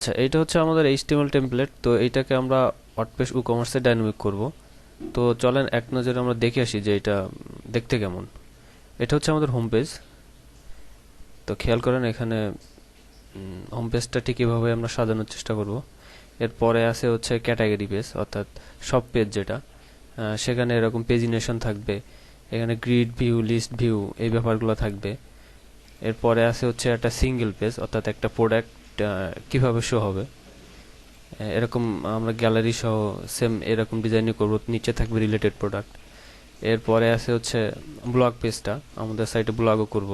আচ্ছা, এইটা হচ্ছে আমাদের এইচটিএমএল টেমপ্লেট। তো এইটাকে আমরা ওয়ার্ডপ্রেস কমার্সে ডাইনামিক করব। তো চলেন এক নজরে আমরা দেখে আসি যে এটা দেখতে কেমন। এটা হচ্ছে আমাদের হোম পেজ। তো খেয়াল করেন এখানে হোম পেজটা ঠিক এভাবে আমরা সাজানোর চেষ্টা করব। এরপরে আছে হচ্ছে ক্যাটাগরি পেজ, অর্থাৎ সব পেজ যেটা, সেখানে এরকম পেজিনেশন থাকবে। এখানে গ্রিড ভিউ, লিস্ট ভিউ, এই ব্যাপারগুলো থাকবে। এরপরে আছে হচ্ছে একটা সিঙ্গেল পেজ, অর্থাৎ একটা প্রোডাক্ট কিভাবে শো হবে এরকম আমরা গ্যালারি সহ সেম এরকম ডিজাইনই করব। নিচে থাকবে রিলেটেড প্রোডাক্ট। এরপরে আছে হচ্ছে ব্লগ পেজটা, আমাদের সাইটে ব্লগও করব।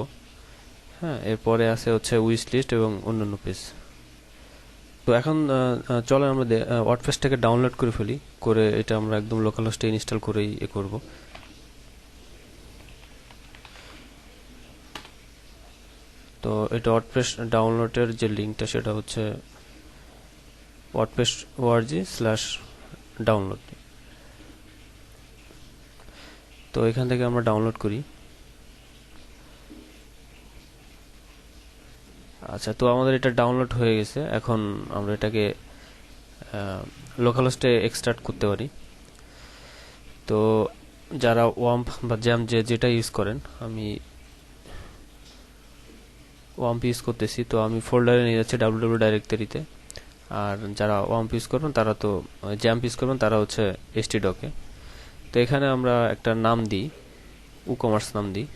হ্যাঁ, এরপরে আছে হচ্ছে উইশ লিস্ট এবং অন্যান্য পেজ। তো এখন চলো আমরা ওয়ার্ডপ্রেসটাকে ডাউনলোড করে ফেলি, করে এটা আমরা একদম লোকাল হোস্টে ইনস্টল করেই করব। তো এটা ওয়ার্ডপ্রেস ডাউনলোডের যে লিঙ্কটা সেটা হচ্ছে wordpress.org/download। তো এখান থেকে আমরা ডাউনলোড করি। আচ্ছা, তো আমাদের এটা ডাউনলোড হয়ে গেছে। এখন আমরা এটাকে লোকাল হোস্টে এক্সট্রাক্ট করতে পারি। তো যারা ওয়াম্প বা জ্যাম যেটা ইউজ করেন, আমি ওয়াম্প ইউজ করতেছি, তো আমি ফোল্ডারে নিয়ে যাচ্ছি www ডাইরেক্টরিতে। আর যারা ওয়াম্প ইউজ করবেন তারা তো জ্যাম্প ইউজ করবেন, তারা হচ্ছে htdoc-এ। তো এখানে আমরা একটা নাম দিই, কমার্স নাম দিই।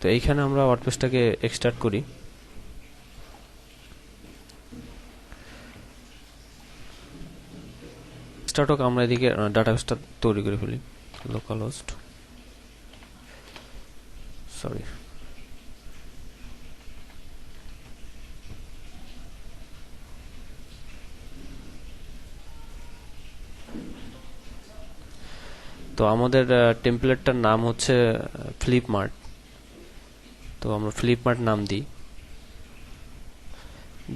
তো এইখানে আমরা ওয়ার্ডপ্রেসটাকে এক্সট্রাক্ট করি। স্টার্ট হোক, আমরা এদিকে ডাটাবেসটা তৈরি করে ফেলি। লোকাল হোস্ট, সরি, তো আমাদের টেমপ্লেটটার নাম হচ্ছে ফ্লিপমার্ট। তো আমরা ফ্লিপমার্ট নাম দিই,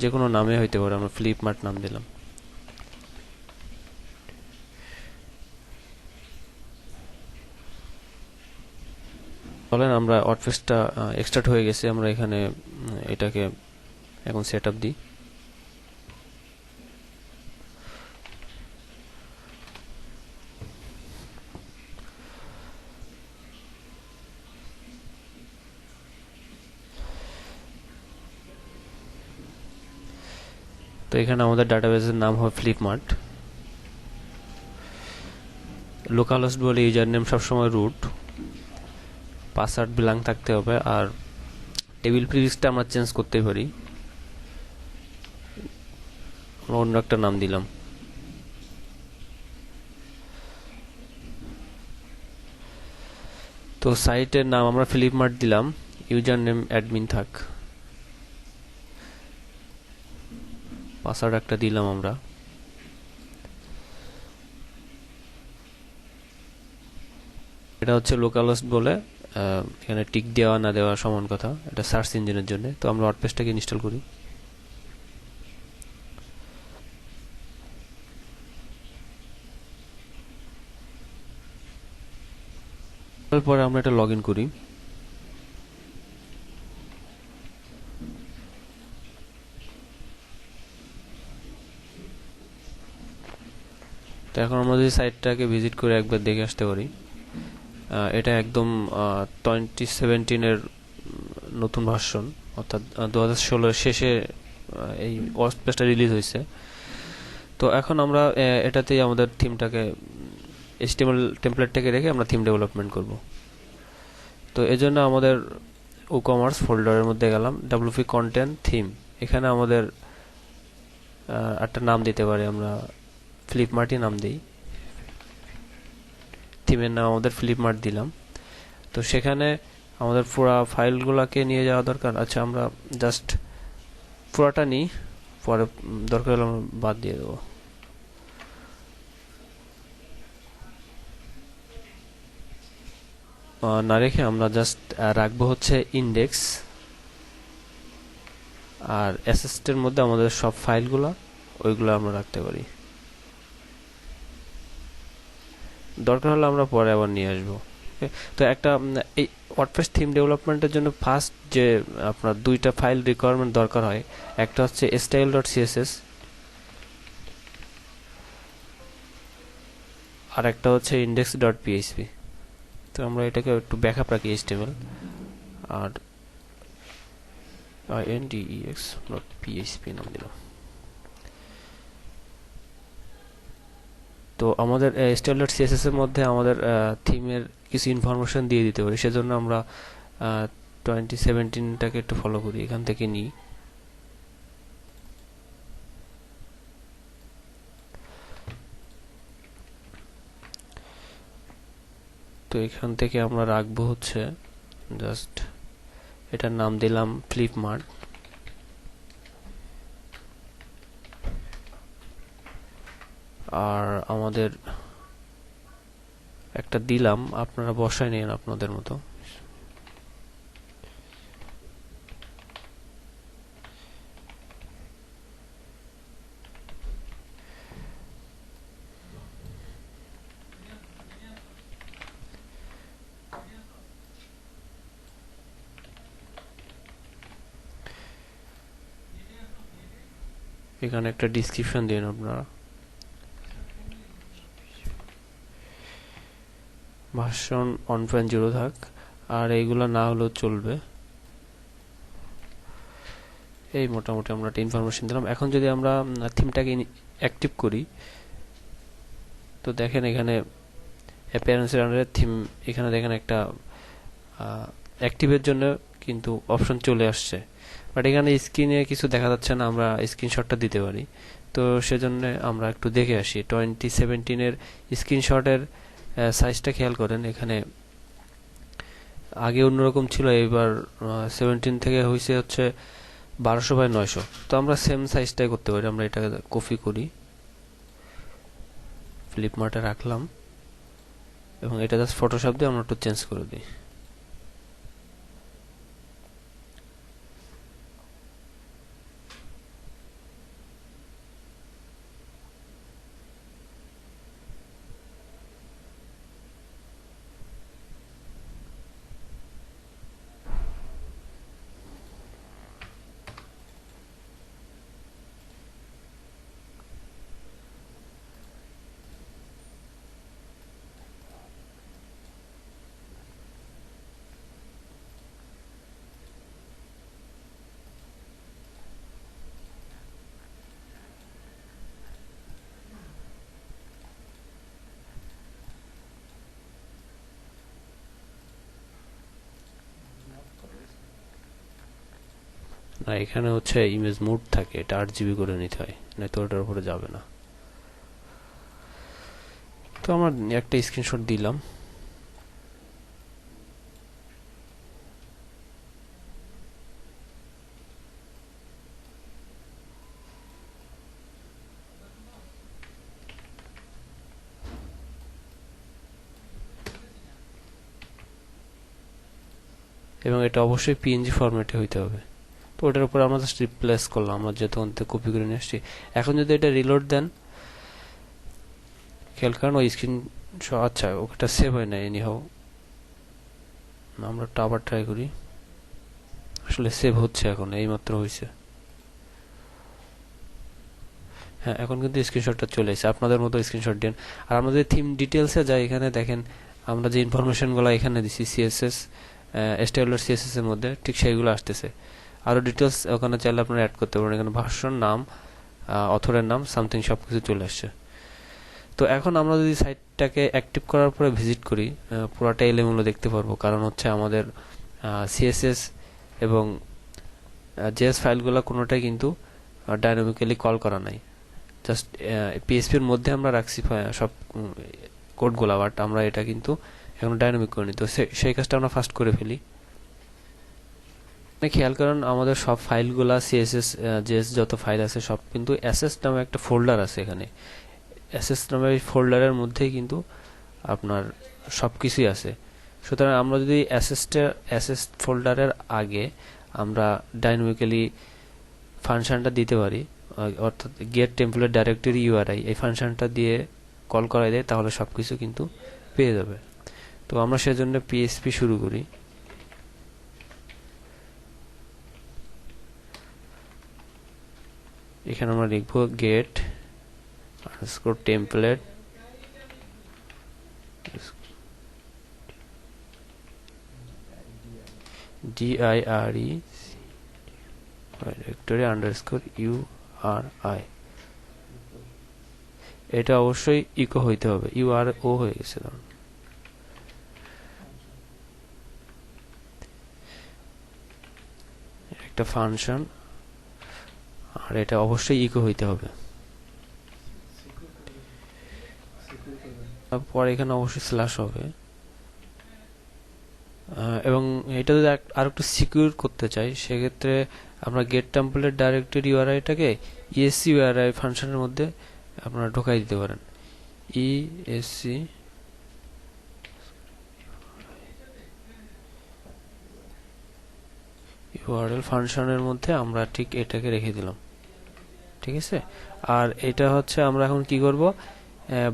যে কোনো নামে হইতে পারে, আমরা ফ্লিপমার্ট নাম দিলাম। বলেন আমরা ওয়ার্ডপ্রেসটা এক্সট্রাক্ট হয়ে গেছে, আমরা এখানে এটাকে এখন সেট আপ দিই। তো এখানে আমাদের ডাটাবেসের নাম হবে ফ্লিপমার্ট। লোকাল হোস্ট বলে ইউজার নেম সবসময় রুট, পাসওয়ার্ড ব্ল্যাঙ্ক থাকতে হবে। আর টেবিল প্রিফিক্সটা আমরা চেঞ্জ করতে পারি, আমরা অন্য একটা নাম দিলাম। তো সাইটের নাম আমরা ফ্লিপমার্ট দিলাম, ইউজার নেম অ্যাডমিন থাক, পাসওয়ার্ড একটা দিলাম আমরা। এটা হচ্ছে লোকাল হোস্ট বলে, এখানে টিক দেওয়া না দেওয়া সমান কথা, এটা সার্চ ইঞ্জিনের জন্য। তো আমরা ওয়ার্ডপ্রেসটাকে ইনস্টল করি। তারপরে আমরা এটা লগ ইন করি। তো এখন আমরা যদি সাইটটাকে ভিজিট করে একবার দেখে আসতে পারি, এটা একদম 2017-এর নতুন ভার্সন, অর্থাৎ 2016-এর শেষে এই ওয়ার্ডপ্রেসটা রিলিজ হয়েছে। তো এখন আমরা এটাতেই আমাদের থিমটাকে, এইচটিএমএল টেমপ্লেটটাকে রেখে আমরা থিম ডেভেলপমেন্ট করব। তো এজন্য আমাদের কমার্স ফোল্ডারের মধ্যে গেলাম, wp কন্টেন্ট থিম। এখানে আমাদের একটা নাম দিতে পারি, আমরা ফ্লিপমার্টই নাম দিই। থিমের নাম আমাদের ফ্লিপমার্ট দিলাম। তো সেখানে আমাদের পুরা ফাইলগুলোকে নিয়ে যাওয়া দরকার। আচ্ছা, আমরা জাস্ট পুরাটা নিই, পরে দরকার হলে আমরা বাদ দিয়ে দেবো। না রেখে আমরা জাস্ট রাখবো হচ্ছে ইন্ডেক্স, আর অ্যাসেস্টের মধ্যে আমাদের সব ফাইলগুলো, ওইগুলো আমরা রাখতে পারি। দরকার হলে আমরা পরে আবার নিয়ে আসবো। ওকে, তো একটা এই ওয়ার্ডপ্রেস থিম ডেভেলপমেন্টের জন্য ফার্স্ট যে আপনার দুইটা ফাইল রিকোয়ারমেন্ট দরকার হয়, একটা হচ্ছে style.css আর একটা হচ্ছে index.php। তো আমরা এটাকে একটু ব্যাকআপ রাখি HTML আর index.php নাম দিলাম। তো আমাদের style.css এর মধ্যে আমাদের থিমের কিছু ইনফরমেশন দিয়ে দিতে পারি, সেজন্য আমরা 2017টাকে একটু ফলো করি, এখান থেকে নিই। তো এখান থেকে আমরা রাখবো হচ্ছে জাস্ট এটার নাম দিলাম ফ্লিপমার্ট। আর আমাদের একটা দিলাম, আপনারা বসায় নিন আপনাদের মতো। এখানে একটা ডিসক্রিপশন দিন আপনারা, ভার্সন 1.0 থাক, আর এইগুলো না হলেও চলবে। এই মোটামুটি আমরা একটা ইনফরমেশন দিলাম। এখন যদি আমরা থিমটাকে অ্যাক্টিভ করি, তো দেখেন এখানে অ্যাপিয়ারেন্সের আন্ডারে থিম, এখানে দেখেন একটা অ্যাক্টিভের জন্য কিন্তু অপশন চলে আসছে, বাট এখানে স্ক্রিনে কিছু দেখা যাচ্ছে না। আমরা স্ক্রিনশটটা দিতে পারি, তো সেজন্য আমরা একটু দেখে আসি। 2017-এর স্ক্রিনশটের সাইজটা খেয়াল করেন, এখানে আগে অন্যরকম ছিল, এবার 17 থেকে হয়েছে হচ্ছে 1200x900। তো আমরা সেম সাইজটাই করতে পারি, আমরা এটা কপি করি, ফ্লিপমার্টে রাখলাম এবং এটা জাস্ট ফটোশপ দিয়ে আমরা একটু চেঞ্জ করে দিই। না, এখানে হচ্ছে ইমেজ মোড থাকে, এটা 8 GB করে নিতে হয়, না তো ওটার উপরে যাবে না। তো আমরা একটা স্ক্রিনশট দিলাম। এবং এটা অবশ্যই পিএনজি ফরম্যাটে হইতে হবে। তো ওটার উপর আমরা জাস্ট রিপ্লেস করলাম, আমরা যেহেতু কপি করে নিয়ে আসছি। এখন যদি এটা রিলোড দেন, খেয়াল করেন ওই স্ক্রিন, আচ্ছা ওটা সেভ হয় না এনি হাউ, আমরা আবার ট্রাই করি। আসলে সেভ হচ্ছে, এখন এইমাত্র হয়েছে। হ্যাঁ, এখন কিন্তু স্ক্রিনশটটা চলে এসেছে, আপনাদের মতো স্ক্রিনশট দেন। আর আমরা যদি থিম ডিটেলসে যাই, এখানে দেখেন আমরা যে ইনফরমেশনগুলো এখানে দিছি সিএসএস, style.css এর মধ্যে ঠিক সেইগুলো আসতেছে। আরো ডিটেলস ওখানে চাইলে আপনারা অ্যাড করতে পারেন, এখানে ভার্সন, নাম, অথরের নাম, সামথিং সবকিছু চলে আসছে। তো এখন আমরা যদি সাইটটাকে অ্যাক্টিভ করার পরে ভিজিট করি, পুরাটা এলোমেলো দেখতে পারবো, কারণ হচ্ছে আমাদের সিএসএস এবং জেএস ফাইলগুলো কোনোটাই কিন্তু ডাইনামিক্যালি কল করা নাই, জাস্ট পিএইচপির মধ্যে আমরা রাখছি সব কোডগুলা, বাট আমরা এটা কিন্তু এখন ডাইনামিক করে নিই। তো সেই কাজটা আমরা ফার্স্ট করে ফেলি। খেয়াল করেন আমাদের সব ফাইলগুলা সিএসএস জেএস যত ফাইল আছে সব কিন্তু এসএস নামে একটা ফোল্ডার আছে, এখানে এসএস নামে ফোল্ডারের মধ্যেই কিন্তু আপনার সবকিছুই আছে। সুতরাং আমরা যদি এসএস ফোল্ডারের আগে আমরা ডাইনামিক্যালি ফাংশনটা দিতে পারি, অর্থাৎ গেট টেমপ্লেট ডাইরেক্টরি ইউআরআই, এই ফাংশনটা দিয়ে কল করা দেয়, তাহলে সবকিছু কিন্তু পেয়ে যাবে। তো আমরা সেজন্য পিএইচপি শুরু করি। এখানে আমরা লিখবো get underscore template DIRE directory underscore URI। এটা অবশ্যই ইকো হইতে হবে, URO হয়ে গেছে। একটা ফাংশন, আর এটা অবশ্যই ইকো হইতে হবে। তারপর এখানে অবশ্যই স্ল্যাশ হবে। এবং এটা যদি আর একটু সিকিউর করতে চাই, সেক্ষেত্রে আমরা গেট টেমপ্লেট ডাইরেক্টরি ইউআরআইটাকে ESC URI ফাংশনের মধ্যে আপনারা ঢোকাই দিতে পারেন। ESC URL ফাংশনের মধ্যে আমরা ঠিক এটাকে রেখে দিলাম, ঠিক আছে। আর এটা হচ্ছে আমরা এখন কি করব,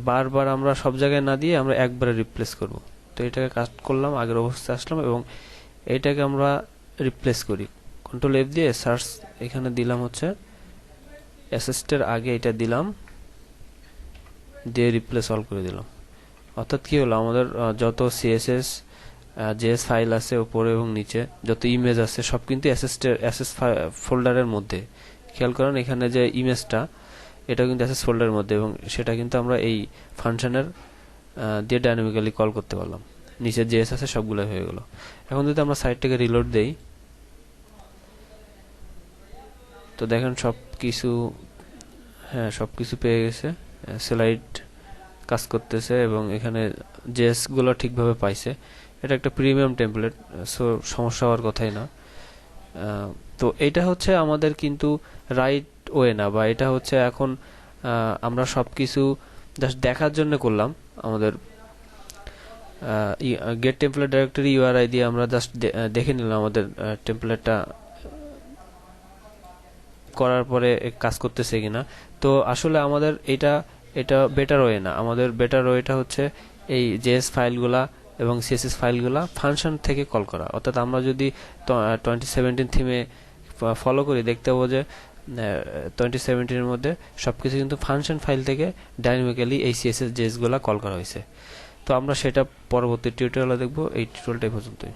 বারবার আমরা সব জায়গায় না দিয়ে আমরা একবারে রিপ্লেস করব। তো এটাকে কাট করলাম, আগের অবস্থায় আসলাম এবং এটাকে আমরা রিপ্লেস করি। কন্ট্রোল F দিয়ে সার্চ এখানে দিলাম হচ্ছে অ্যাসিস্টের আগে এটা দিলাম, দিয়ে রিপ্লেস অল করে দিলাম। অর্থাৎ কি হলো, আমাদের যত CSS JS ফাইল আছে উপরে এবং নিচে, যত ইমেজ আছে সব কিন্তু অ্যাসেস ফোল্ডারের মধ্যে। খেয়াল করেন এখানে যে ইমেজটা, এটা কিন্তু অ্যাসেস ফোল্ডারের মধ্যে, এবং সেটা কিন্তু আমরা এই ফাংশনের দিয়ে ডাইনামিক্যালি কল করতে পারলাম। নিচে JS আছে সবগুলো হয়ে গেল। এখন যদি আমরা সাইটটাকে রিলোড দেই, তো দেখেন সবকিছু পেয়ে গেছে, স্লাইড কাজ করতেছে এবং এখানে JS গুলো ঠিকভাবে পাইছে। এটা একটা প্রিমিয়াম টেমপ্লেট, সো সমস্যা হওয়ার কথাই না। তো এটা হচ্ছে আমাদের কিন্তু রাইট ওয়ে না, বা এটা হচ্ছে এখন আমরা সবকিছু জাস্ট দেখার জন্য করলাম। আমাদের গেট টেমপ্লেট ডাইরেক্টরি URI দিয়ে আমরা জাস্ট দেখে নিলাম আমাদের টেমপ্লেটটা করার পরে কাজ করতেছে কিনা। তো আসলে আমাদের এটা বেটার ওয়ে না। আমাদের বেটার ওয়েটা হচ্ছে এই JS ফাইলগুলা এবং CSS ফাইলগুলা ফাংশন থেকে কল করা। অর্থাৎ আমরা যদি 2017 থিমে ফলো করি, দেখতে পাবো যে 2017 এর মধ্যে সবকিছু কিন্তু ফাংশন ফাইল থেকে ডাইনামিক্যালি এই CSS JS গুলা কল করা হয়েছে। তো আমরা সেটা পরবর্তী টিউটোরিয়ালে দেখব। এই টিউটোরিয়ালটা পর্যন্তই।